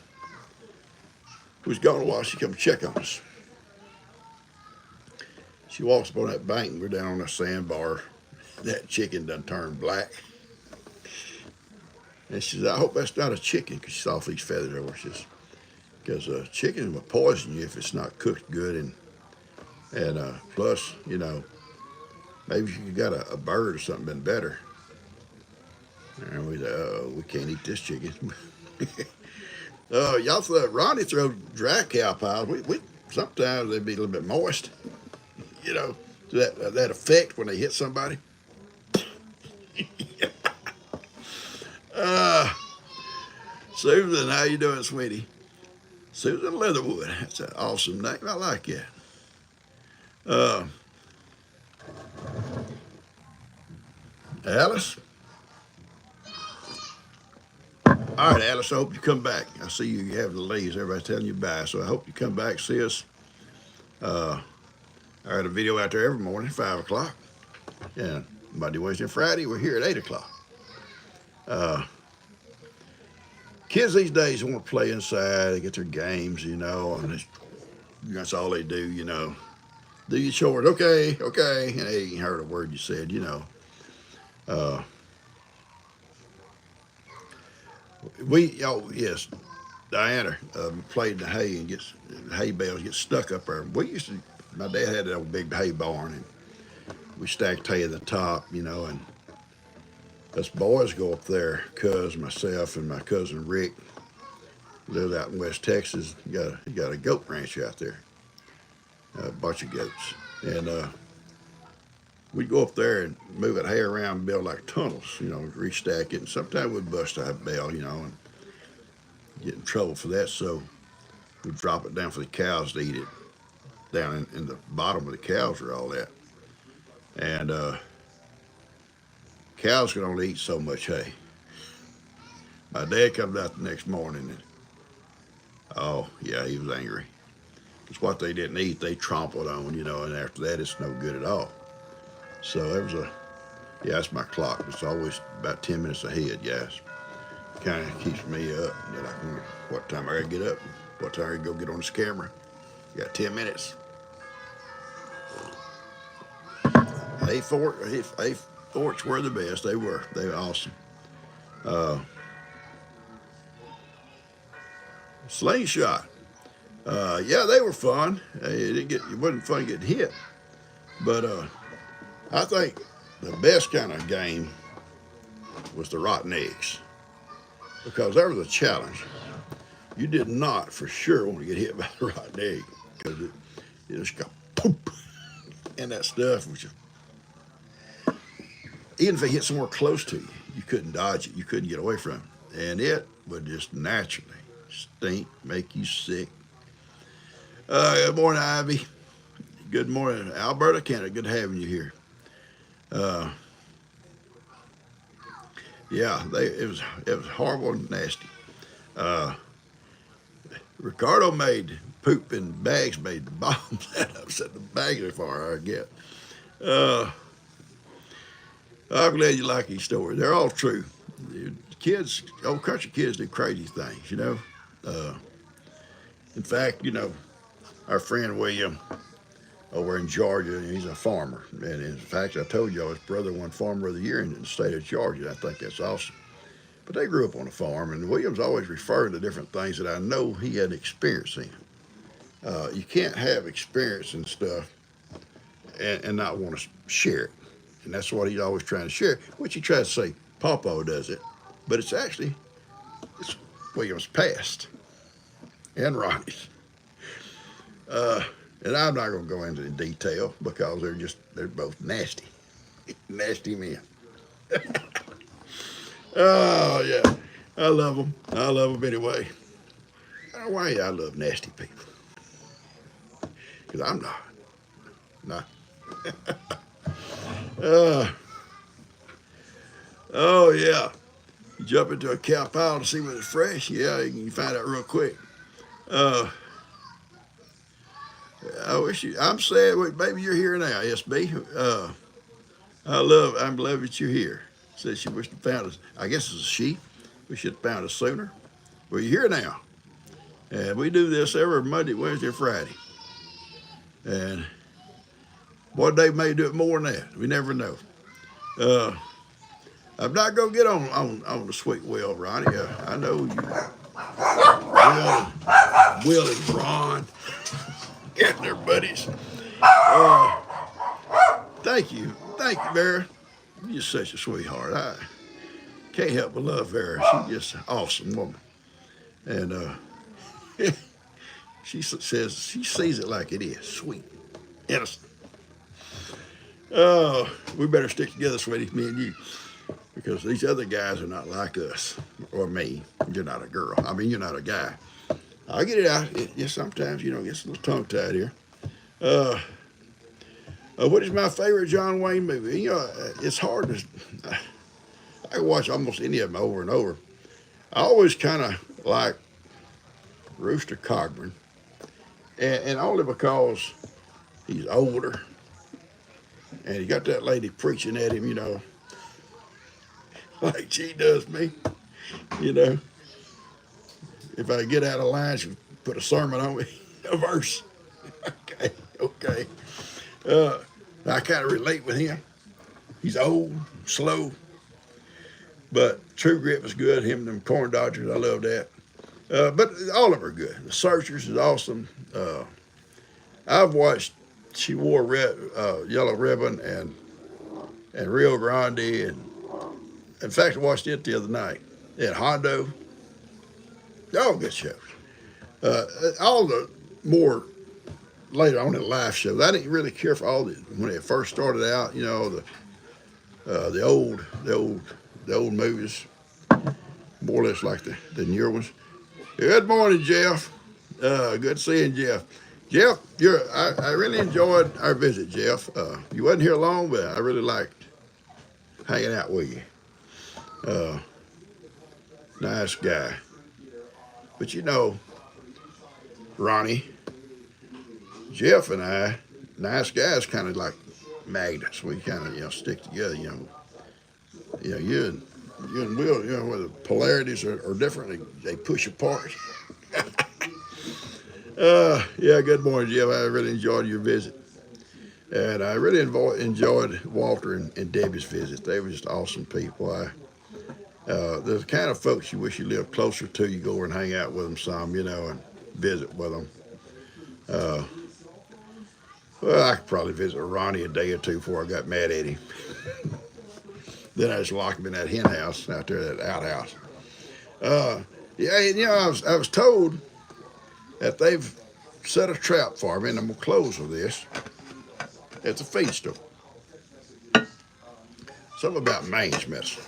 who's gone a while, she come check on us. She walks up on that bank, and we're down on a sandbar. That chicken done turned black. And she says, I hope that's not a chicken, because she saw these feathers over. She says, because chicken will poison you if it's not cooked good, and plus, you know, maybe you got a bird or something been better. And we said, oh, we can't eat this chicken. Y'all Ronnie throw dry cow pies. We sometimes they'd be a little bit moist, you know, to that effect when they hit somebody. uh, Susan, how you doing, sweetie? Susan Leatherwood. That's an awesome name. I like that. Uh, Alice. All right, Alice, I hope you come back. I see you have the leaves. Everybody's telling you bye, so I hope you come back, see us. I had a video out there every morning, 5 o'clock. And Monday, Wednesday, and Friday, we're here at 8 o'clock. Kids these days want to play inside. They get their games, you know, and that's all they do, you know. Do your chores, okay, okay. And they ain't heard a word you said, you know. Yes, Diana played in the hay and hay bales get stuck up there. My dad had that old big hay barn, and we stacked hay at the top, you know, and us boys go up there, myself and my cousin Rick live out in West Texas. He got a goat ranch out there, a bunch of goats, and we'd go up there and move that hay around and build like tunnels, you know, restack it. And sometimes we'd bust a bale, you know, and get in trouble for that. So we'd drop it down for the cows to eat it. Down in the bottom of the cows are all that. And cows can only eat so much hay. My dad comes out the next morning and, oh, yeah, he was angry. Because what they didn't eat, they trampled on, you know, and after that, it's no good at all. So there was that's my clock. It's always about 10 minutes ahead, yes. Kind of keeps me up. That I can, what time I gotta get up, what time I gotta go get on this camera. You got 10 minutes. Hay forks were the best. They were awesome. Slingshot. Yeah, they were fun. It wasn't fun getting hit, but I think the best kind of game was the rotten eggs, because there was a challenge. You did not for sure want to get hit by the rotten egg, because it just got poop, and that stuff was just, even if it hit somewhere close to you, you couldn't dodge it. You couldn't get away from it, and it would just naturally stink, make you sick. Good morning, Ivy. Good morning, Alberta, Canada. Good having you here. Yeah, it was horrible and nasty. Ricardo made poop in bags, made the bombs that upset the bags as far as I get. I'm glad you like these stories. They're all true. Kids, old country kids do crazy things, you know. In fact, you know, our friend William over in Georgia, he's a farmer. And in fact, I told y'all his brother won Farmer of the Year in the state of Georgia. I think that's awesome. But they grew up on a farm, and William's always referring to different things that I know he had experience in. You can't have experience in stuff and not want to share it. And that's what he's always trying to share, which he tries to say, PawPaw does it. But it's William's past and Ronnie's. And I'm not going to go into detail because they're both nasty. Nasty men. Oh, yeah. I love them. I love them anyway. I don't know why I love nasty people. Because I'm not. Nah. Oh, yeah. You jump into a cow pile to see when it's fresh. Yeah, you can find out real quick. I'm sad, baby, you're here now, SB. I'm glad that you're here. Said she wished to found us. I guess it's a she. We should have found us sooner. Well, you're here now. And we do this every Monday, Wednesday, and Friday. And one day may do it more than that. We never know. I'm not going to get on the sweet wheel, Ronnie. I know you. Will and Ron. Getting their buddies. Thank you, Vera. You're just such a sweetheart. I can't help but love Vera. She's just an awesome woman. And says she sees it like it is, sweet, innocent. Oh, we better stick together, sweetie, me and you, because these other guys are not like us or me. You're not a girl. I mean, you're not a guy. I'll get it out. Yes, sometimes, gets a little tongue-tied here. What is my favorite John Wayne movie? It's hard to. I can watch almost any of them over and over. I always kind of like Rooster Cogburn, and only because he's older, and he got that lady preaching at him, like she does me, you know. If I get out of line, she put a sermon on me, a verse. Okay. I kind of relate with him. He's old, slow, but True Grit was good. Him and them Corn Dodgers, I love that. But all of them are good. The Searchers is awesome. I've watched. She wore yellow ribbon and Rio Grande, and in fact, I watched it the other night. And Hondo. All good shows. All the more later on in life shows. I didn't really care for all the when it first started out. The old movies, more or less like the newer ones. Good morning, Jeff. Good seeing Jeff. Jeff, I really enjoyed our visit, Jeff. You wasn't here long, but I really liked hanging out with you. Nice guy. But Ronnie, Jeff and I, nice guys, kind of like magnets. We kind of stick together. You and Will, where the polarities are different, they push apart. Good morning, Jeff. I really enjoyed your visit. And I really enjoyed Walter and Debbie's visit. They were just awesome people. They're the kind of folks you wish you lived closer to. You go over and hang out with them some, and visit with them. I could probably visit Ronnie a day or two before I got mad at him. Then I just locked him in that hen house out there, that outhouse. I was told that they've set a trap for me, and I'm going to close with this. It's a feed store. Something about mange medicine.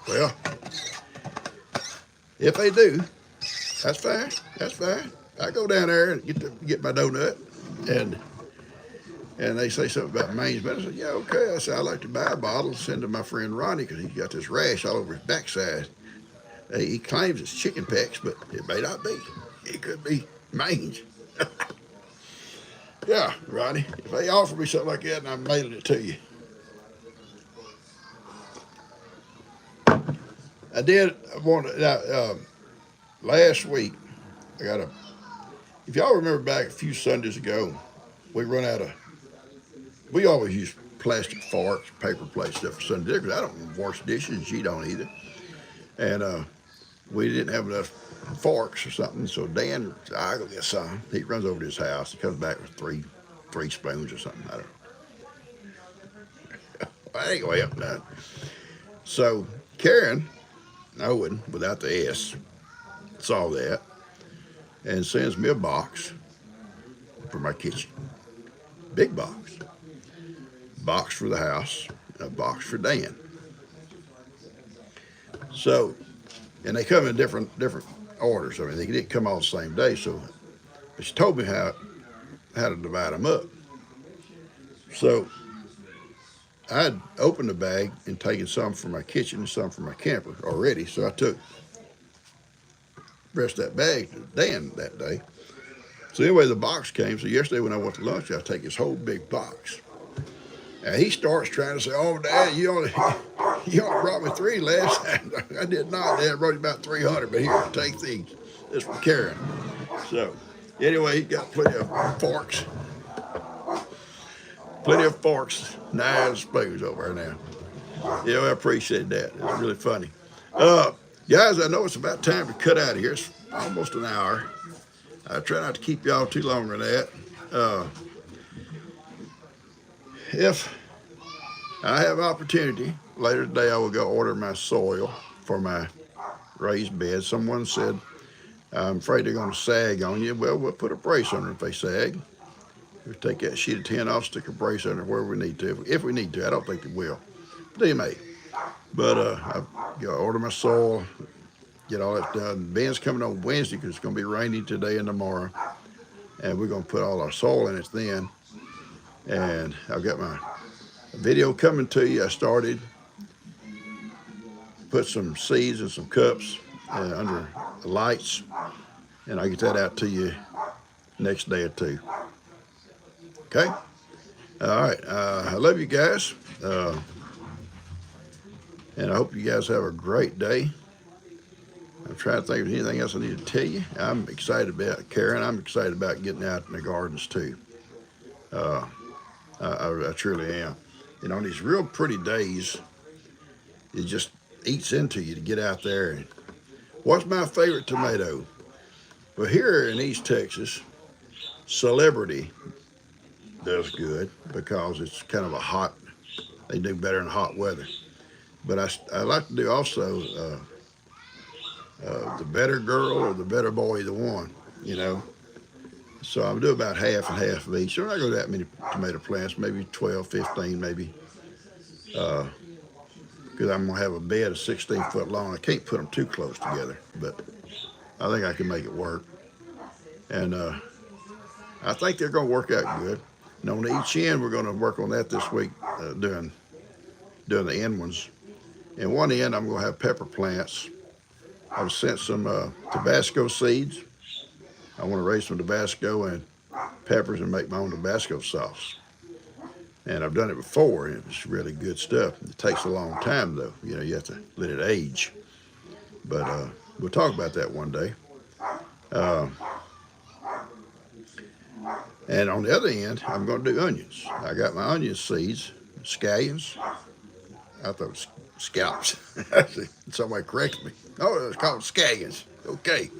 Well, if they do, that's fine. That's fine. I go down there and get my donut, and they say something about mange medicine. Yeah, okay. I said, I'd like to buy a bottle and send to my friend Ronnie because he's got this rash all over his backside. He claims it's chicken pox, but it may not be. It could be mange. Yeah, Ronnie, if they offer me something like that, and I'm mailing it to you. I did want to, last week, if y'all remember back a few Sundays ago, we always use plastic forks, paper plates, stuff for Sunday dinner, because I don't wash dishes, and she don't either. And we didn't have enough forks or something, so Dan said, I'll go get some. He runs over to his house, he comes back with three spoons or something, I don't know. Well, anyway, I'm done. So Karen Owen, without the S, saw that and sends me a box for my kitchen. Big box. Box for the house, and a box for Dan. So, and they come in different orders. I mean, they didn't come all the same day. So, she told me how to divide them up. So, I'd opened the bag and taken some for my kitchen and some for my camper already. So I took the rest of that bag to Dan that day. So anyway, the box came. So yesterday when I went to lunch, I take this whole big box. And he starts trying to say, "Oh, Dad, you only brought me 3 last time." I did not. Dad brought you about 300, but here, take these. This for Karen. So anyway, he got plenty of forks. Plenty of forks, knives, spoons over there now. I appreciate that. It's really funny. Guys, I know it's about time to cut out of here. It's almost an hour. I try not to keep y'all too long on that. If I have opportunity, later today I will go order my soil for my raised bed. Someone said I'm afraid they're going to sag on you. Well, we'll put a brace on them if they sag. We'll take that sheet of tin off, stick a brace under where we need to. If we need to, I don't think they will. But they may. But I've got to order my soil, get all that done. Ben's coming on Wednesday because it's going to be rainy today and tomorrow. And we're going to put all our soil in it then. And I've got my video coming to you. I started, put some seeds in some cups under the lights. And I'll get that out to you next day or two. Okay? All right. I love you guys. And I hope you guys have a great day. I'm trying to think of anything else I need to tell you. I'm excited about Karen. I'm excited about getting out in the gardens too. I truly am. And on these real pretty days, it just eats into you to get out there. And what's my favorite tomato? Well, here in East Texas, Celebrity does good because it's kind of a hot, they do better in hot weather. But I like to do also the better girl or the better boy, either one, you know. So I'll do about half and half of each. I'm not going to do that many tomato plants, maybe 12, 15 maybe. Because I'm going to have a bed of 16 foot long. I can't put them too close together, but I think I can make it work. And I think they're going to work out good. And on each end, we're going to work on that this week, doing the end ones. And one end, I'm going to have pepper plants. I've sent some Tabasco seeds. I want to raise some Tabasco and peppers and make my own Tabasco sauce. And I've done it before, and it's really good stuff. It takes a long time, though. You know, you have to let it age. But we'll talk about that one day. And on the other end, I'm going to do onions. I got my onion seeds, scallions. I thought it was scallops. Somebody corrected me. Oh, it's called scallions. Okay.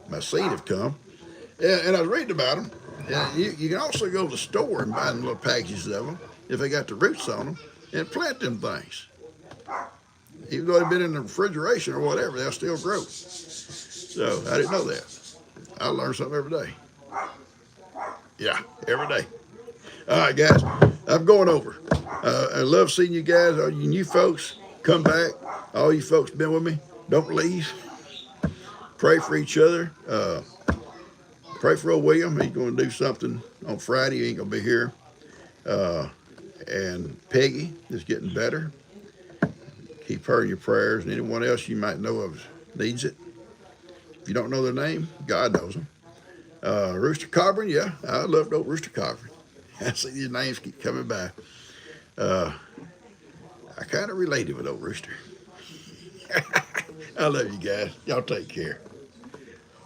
My seed have come. And I was reading about them. And you can also go to the store and buy them little packages of them, if they got the roots on them, and plant them things. Even though they've been in the refrigeration or whatever, they'll still grow. So I didn't know that. I learn something every day. Yeah, every day. All right, guys, I'm going over. I love seeing you guys. All you new folks, come back. All you folks been with me, don't leave. Pray for each other. Pray for old William. He's going to do something on Friday. He ain't going to be here. And Peggy is getting better. Keep her in your prayers. And anyone else you might know of needs it. If you don't know their name, God knows them. Rooster Cogburn, yeah, I loved old Rooster Cogburn. I see these names keep coming by. I kind of related with old Rooster. I love you guys. Y'all take care.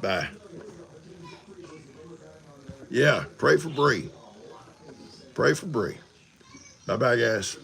Bye. Yeah, pray for Bree. Pray for Bree. Bye-bye, guys.